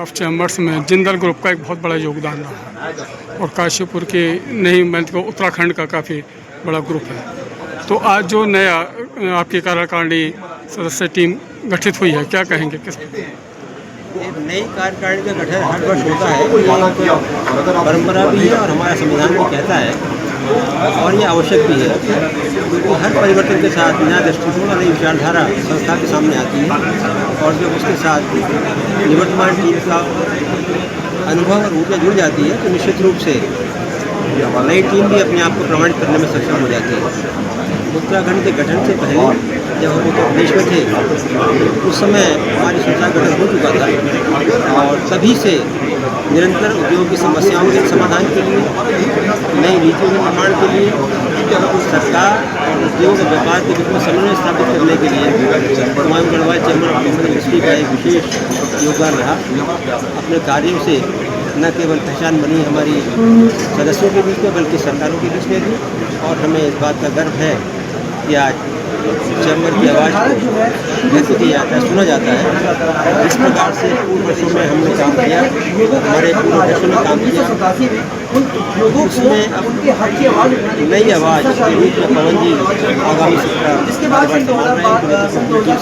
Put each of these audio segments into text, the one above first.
Of chambers में Jindal group का एक बहुत बड़ा योगदान रहा और काशीपुर के नहीं मैं उत्तराखंड का काफ़ी बड़ा ग्रुप है। तो आज जो नया आपकी कार्यकारिणी सदस्य टीम गठित हुई है, क्या कहेंगे? किस नई कार्यकारिणी का गठन हर वर्ष होता है, परंपरा भी है और हमारा संविधान भी कहता है और ये आवश्यक भी है, क्योंकि हर परिवर्तन के साथ नया दृष्टिकोण और नई विचारधारा संस्था के सामने आती है और जब उसके साथ निवर्तमान टीम का अनुभव और ऊर्जा जुड़ जाती है तो निश्चित रूप से नई टीम भी अपने आप को प्रमाणित करने में सक्षम हो जाती है। उत्तराखंड के गठन से पहले जब हम उत्तर प्रदेश में थे उस समय हमारी संस्था का गठन हो चुका था और तभी से निरंतर उद्योग की समस्याओं के समाधान के लिए, नई नीतियों के निर्माण के लिए, सरकार और उद्योग और व्यापार के बीच में समन्वय स्थापित करने के लिए Kumaon Garhwal chamber of commerce and industry का एक विशेष योगदान रहा। अपने कार्यों से न केवल पहचान बनी हमारी सदस्यों के बीच में बल्कि सरकारों के बीच में भी, और हमें इस बात का गर्व है कि आज चैम्बर की आवाज़ को व्यक्त किया जाता है, सुना जाता है। इस प्रकार से पूर्व वर्षों में हमने काम किया, हमारे पूर्व वर्षों में काम किया उसमें अब नई आवाज़ के रूप में पवन जी आगामी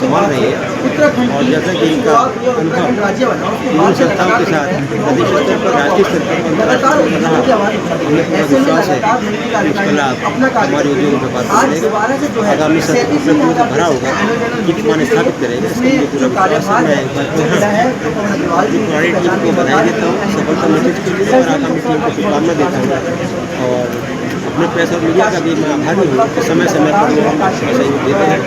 संभाल रही है। और जैसा कि इनका अनुभव इन संस्थाओं के साथ प्रदेश स्तर पर राज्य स्तर पर अंतर्राष्ट्रीय रहा, हमें पूरा विश्वास है कि उसका लाभ हमारे उद्योग व्यापार को मिलेगा। आगामी सत्र उपलब्धियों से भरा होगा, कीर्तिमान स्थापित करेगा, इसके लिए पूरा विश्वास है। मैं एक बार पुरानी टीम को बधाई देता हूँ सफलता मैसेज के लिए और आगामी टीम को शुभकामना देता हूँ। और अपने प्रेस और मीडिया का भी मैं आभारी हूँ कि समय समय पर वो हम सहयोग देते हैं,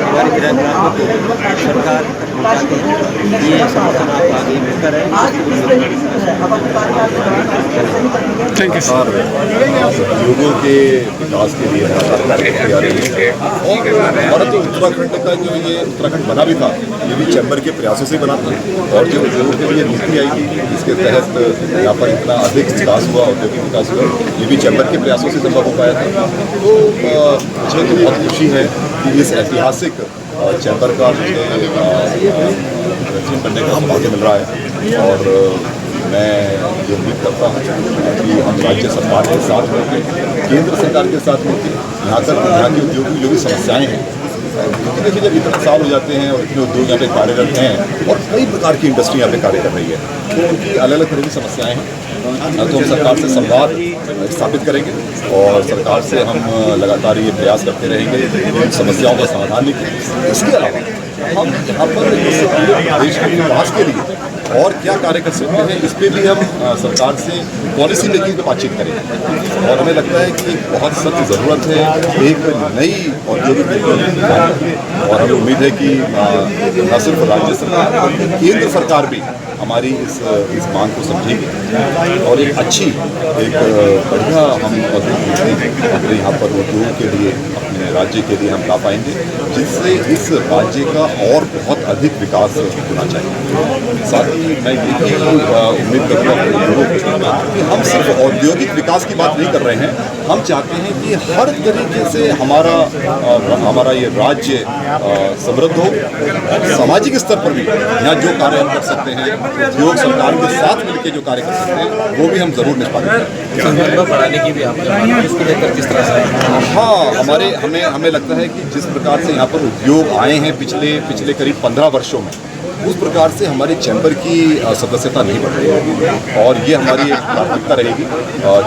हमारे ग्राहकों को सरकार तक पहुँचाते हैं। ये समर्थन आपको आगे मिलता रहे। Thank you sir. उद्योगों के विकास के लिए लगातार कार्य करते आ रही है। और हमारा जो उत्तराखंड का जो ये उत्तराखंड बना भी था, ये भी चैम्बर के प्रयासों से बना था। और जो उद्योगों के लिए नीति आई थी, इसके तहत यहाँ पर इतना अधिक विकास हुआ, औद्योगिक विकास हुआ, ये भी चैम्बर के प्रयासों से संभव हो पाया था। तो मुझे तो बहुत खुशी है कि इस ऐतिहासिक चैम्बर का मुझे करने का सौभाग्य मिल रहा है। और मैं ये उम्मीद करता हूँ कि हम राज्य सरकार के साथ मिलकर, केंद्र सरकार के साथ मिलकर यहाँ तक यहाँ के उद्योगों की जो भी समस्याएँ हैं, क्योंकि देखिए जब इतने साल हो जाते हैं और इतने उद्योग यहाँ पे कार्यरत हैं और कई प्रकार की इंडस्ट्री यहाँ पे कार्य कर रही है, तो उनकी अलग अलग तरह की समस्याएँ हैं। तो हम सरकार से संवाद स्थापित करेंगे और सरकार से हम लगातार ये प्रयास करते रहेंगे इन समस्याओं का समाधान निकले। इसके अलावा हम यहाँ पर देश के विकास के लिए और क्या कार्य कर सकते हैं, इस पर भी हम सरकार से पॉलिसी मेकिंग पर बातचीत करेंगे। और हमें लगता है कि बहुत सख्त ज़रूरत है एक नई औद्योगिक नीति। और हमें उम्मीद है कि न सिर्फ राज्य सरकार बल्कि केंद्र सरकार भी हमारी इस मांग को समझेगी और एक अच्छी एक बढ़िया हम अपने यहाँ पर उद्योगों के लिए, अपने राज्य के लिए हम ला पाएंगे, जिससे इस राज्य का और बहुत अधिक विकास होना चाहिए। साथ ही मैं ये भी उम्मीद करता हूँ कि हम सिर्फ औद्योगिक विकास की बात नहीं कर रहे हैं, हम चाहते हैं कि हर तरीके से हमारा ये राज्य समृद्ध हो। सामाजिक स्तर पर भी यहाँ जो कार्य हम कर सकते हैं, उद्योग सरकार के साथ मिलकर जो कार्य कर सकते हैं, वो भी हम जरूर निष्पादित करेंगे। बढ़ाने की भी आपने इसको लेकर किस तरह से? हाँ, हमें लगता है कि जिस प्रकार से यहाँ पर उद्योग आए हैं पिछले करीब 15 वर्षों में, उस प्रकार से हमारी चैम्बर की सदस्यता नहीं बढ़ रही है। और ये हमारी एक प्राथमिकता रहेगी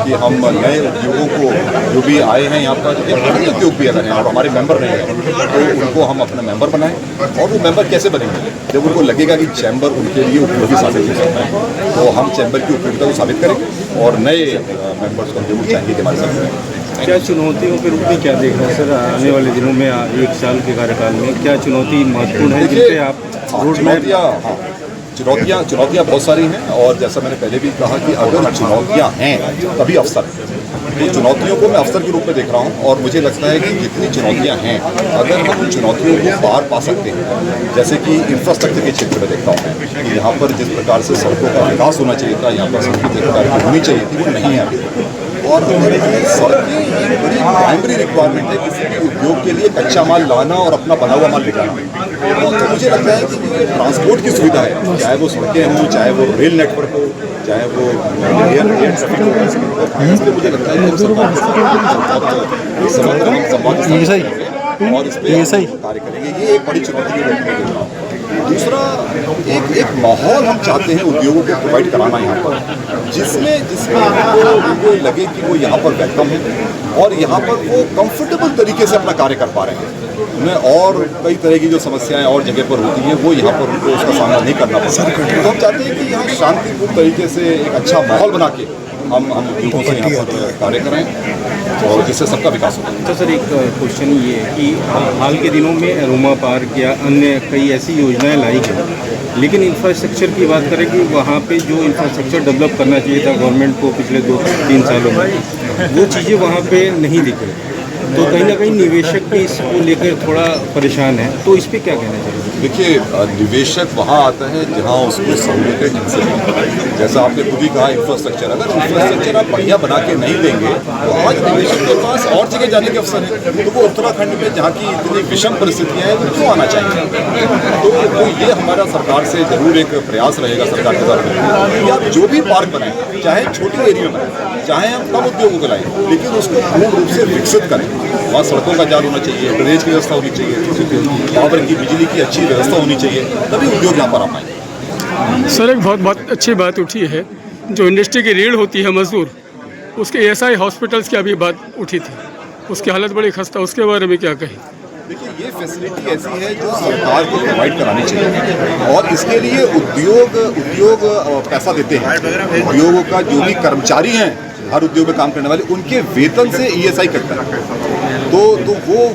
कि हम नए उद्योगों को जो भी आए हैं यहाँ पर, पुराने उद्योग भी अगर हैं और हमारे मेंबर नहीं हैं, तो उनको हम अपना मेंबर बनाएं। और वो मेंबर कैसे बनेंगे? जब उनको लगेगा कि चैम्बर उनके लिए उपयोगी साबित हो सकता है, तो हम चैम्बर की उपयोगिता को साबित करेंगे और नए मेंबर्स को जरूर चाहेंगे कि हमारे साथ। क्या चुनौतियों के रूप में क्या देख रहे हैं सर आने वाले दिनों में, 1 साल के कार्यकाल में क्या चुनौती महत्वपूर्ण है जिन पे आप चुनौतियाँ बहुत सारी हैं। और जैसा मैंने पहले भी कहा कि अगर चुनौतियाँ हैं तभी अवसर है। तो चुनौतियों को मैं अवसर के रूप में देख रहा हूँ और मुझे लगता है कि जितनी चुनौतियाँ हैं, अगर हम उन चुनौतियों को पार पा सकते हैं, जैसे कि इंफ्रास्ट्रक्चर के क्षेत्र में देखता हूँ मैं कि यहाँ पर जिस प्रकार से सड़कों का विकास होना चाहिए था, यहाँ पर सड़कें जिस प्रकार की होनी चाहिए थी, वो नहीं है अभी। और हमारे लिए सड़कें एक बड़ी प्राइमरी रिक्वायरमेंट है किसी भी उद्योग के लिए, कच्चा माल लाना और अपना बना हुआ माल बिकाना। तो मुझे लगता है कि ट्रांसपोर्ट की सुविधा है, चाहे वो सड़कें हों, चाहे वो रेल नेटवर्क हो, चाहे वो एयर ट्रैफिक हो, इसलिए मुझे लगता है कि और इस पर कार्य करेंगे। ये एक बड़ी चुनौती के रूप में देख रहा हूँ। दूसरा, एक माहौल हम चाहते हैं उद्योगों को प्रोवाइड कराना यहाँ पर, जिसमें उनको लगे कि वो यहाँ पर वेलकम है और यहाँ पर वो कंफर्टेबल तरीके से अपना कार्य कर पा रहे हैं। उन्हें और कई तरह की जो समस्याएं और जगह पर होती हैं, वो यहाँ पर उनको उसका सामना नहीं करना पड़ता। तो हम चाहते हैं कि यहाँ शांतिपूर्ण तरीके से एक अच्छा माहौल बना के हम उद्योगों से यहाँ पर कार्य करें और जिससे सबका विकास होगा। तो सर एक क्वेश्चन ये है कि हाल के दिनों में अरोमा पार्क या अन्य कई ऐसी योजनाएं लाई गई, लेकिन इंफ्रास्ट्रक्चर की बात करें कि वहाँ पे जो इंफ्रास्ट्रक्चर डेवलप करना चाहिए था गवर्नमेंट को पिछले 2-3 सालों में, वो चीज़ें वहाँ पे नहीं दिख रही। तो कहीं ना कहीं निवेशक भी इसको लेकर थोड़ा परेशान है, तो इस पर क्या कहना चाहिए? देखिए, निवेशक वहाँ आता है जहाँ उसको सहूलियतें ढंग से मिलें। जैसा आपने खुद ही कहा, इंफ्रास्ट्रक्चर, अगर इंफ्रास्ट्रक्चर आप बढ़िया बना के नहीं देंगे तो आज निवेशक के पास और जगह जाने के अवसर है। तो वो उत्तराखंड में जहाँ की इतनी विषम परिस्थितियाँ हैं, वो क्यों आना चाहिए? तो ये हमारा सरकार से जरूर एक प्रयास रहेगा सरकार के साथ कि आप जो भी पार्क बनाएं, चाहे छोटी एरिया में बनाएं, चाहे हम कम उद्योगों को लाएं, लेकिन उसको पूर्ण रूप से विकसित करें। वहाँ सड़कों का जाल होना चाहिए, ड्रेनेज की व्यवस्था होनी चाहिए, पावर की, बिजली की अच्छी व्यवस्था होनी चाहिए, तभी उद्योग यहाँ पर आ पाएंगे। सर एक बहुत अच्छी बात उठी है, जो इंडस्ट्री की रीढ़ होती है मजदूर, उसके एएसआई हॉस्पिटल्स की अभी बात उठी थी, उसकी हालत बड़ी खस्ता, उसके बारे में क्या कहें? देखिए, ये फैसिलिटी ऐसी है जो सरकार को प्रोवाइड करानी चाहिए, और इसके लिए उद्योग पैसा देते हैं। उद्योगों का जो भी कर्मचारी हैं, हर उद्योग में काम करने वाले, उनके वेतन से ईएसआई कटता है। तो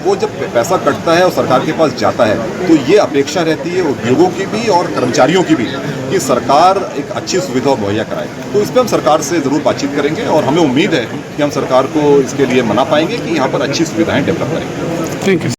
वो जब पैसा कटता है और सरकार के पास जाता है, तो ये अपेक्षा रहती है उद्योगों की भी और कर्मचारियों की भी कि सरकार एक अच्छी सुविधा मुहैया कराए। तो इस पर हम सरकार से ज़रूर बातचीत करेंगे, और हमें उम्मीद है कि हम सरकार को इसके लिए मना पाएंगे कि यहाँ पर अच्छी सुविधाएं डेवलप करेंगे। Thank you.